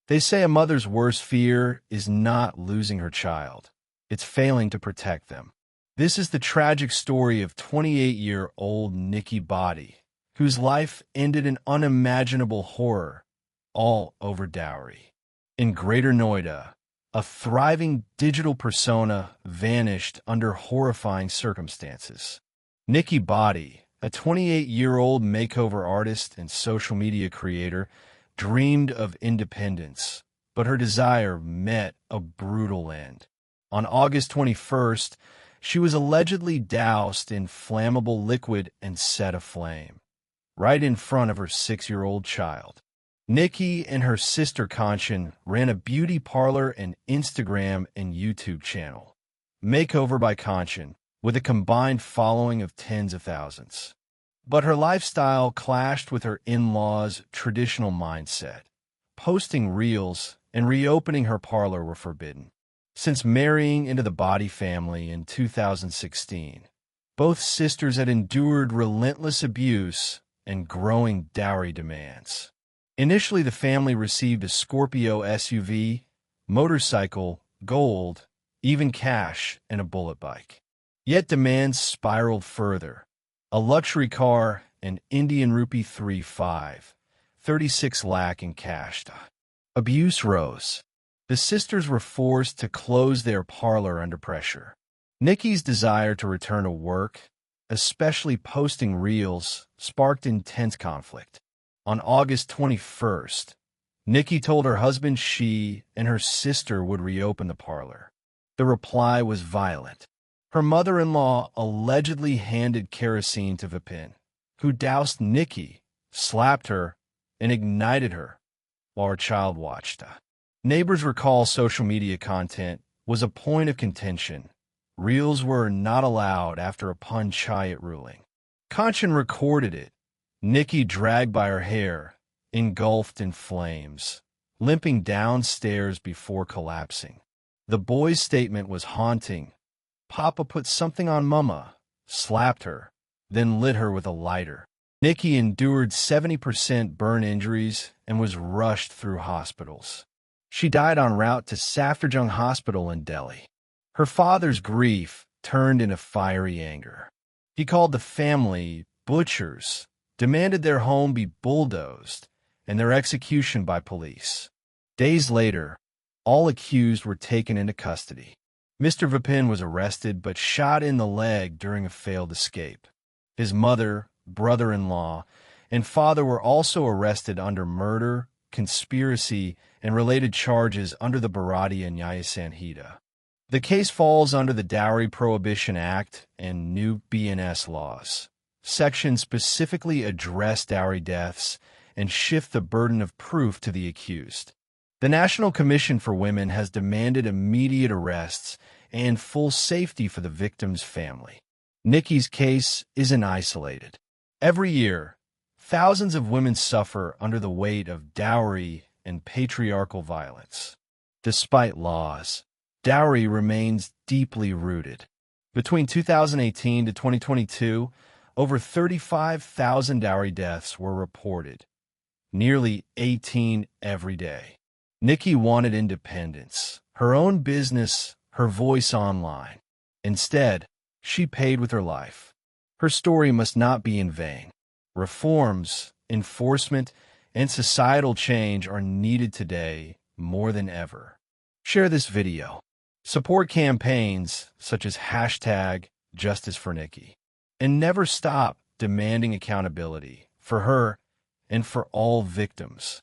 They say a mother's worst fear is not losing her child. It's failing to protect them. This is the tragic story of 28-year-old Nikki Bhati, whose life ended in unimaginable horror, all over dowry. In Greater Noida, a thriving digital persona vanished under horrifying circumstances. Nikki Bhati, a 28-year-old makeover artist and social media creator, dreamed of independence, but her desire met a brutal end. On August 21st, she was allegedly doused in flammable liquid and set aflame, right in front of her 6-year-old child. Nikki and her sister Kanchan ran a beauty parlor and Instagram and YouTube channel, Makeover by Kanchan, with a combined following of tens of thousands. But her lifestyle clashed with her in-laws' traditional mindset. Posting reels and reopening her parlor were forbidden. Since marrying into the Bhati family in 2016, both sisters had endured relentless abuse and growing dowry demands. Initially, the family received a Scorpio SUV, motorcycle, gold, even cash, and a bullet bike. Yet demands spiraled further. A luxury car, and Indian rupee 36 lakh in cash. Abuse rose. The sisters were forced to close their parlor under pressure. Nikki's desire to return to work, especially posting reels, sparked intense conflict. On August 21st, Nikki told her husband she and her sister would reopen the parlor. The reply was violent. Her mother-in-law allegedly handed kerosene to Vipin, who doused Nikki, slapped her, and ignited her while her child watched. Neighbors recall social media content was a point of contention. Reels were not allowed after a panchayat ruling. Kanchan recorded it, Nikki dragged by her hair, engulfed in flames, limping downstairs before collapsing. The boy's statement was haunting. Papa put something on Mama, slapped her, then lit her with a lighter. Nikki endured 70% burn injuries and was rushed through hospitals. She died en route to Safdarjung Hospital in Delhi. Her father's grief turned into fiery anger. He called the family butchers, demanded their home be bulldozed, and their execution by police. Days later, all accused were taken into custody. Mr. Vipin was arrested but shot in the leg during a failed escape. His mother, brother-in-law, and father were also arrested under murder, conspiracy, and related charges under the Bharatiya Nyaya Sanhita. The case falls under the Dowry Prohibition Act and new BNS laws. Sections specifically address dowry deaths and shift the burden of proof to the accused. The National Commission for Women has demanded immediate arrests and full safety for the victim's family. Nikki's case isn't isolated. Every year, thousands of women suffer under the weight of dowry and patriarchal violence. Despite laws, dowry remains deeply rooted. Between 2018 to 2022, over 35,000 dowry deaths were reported, nearly 18 every day. Nikki wanted independence, her own business, her voice online. Instead, she paid with her life. Her story must not be in vain. Reforms, enforcement, and societal change are needed today more than ever. Share this video. Support campaigns such as #JusticeForNikki. And never stop demanding accountability for her and for all victims.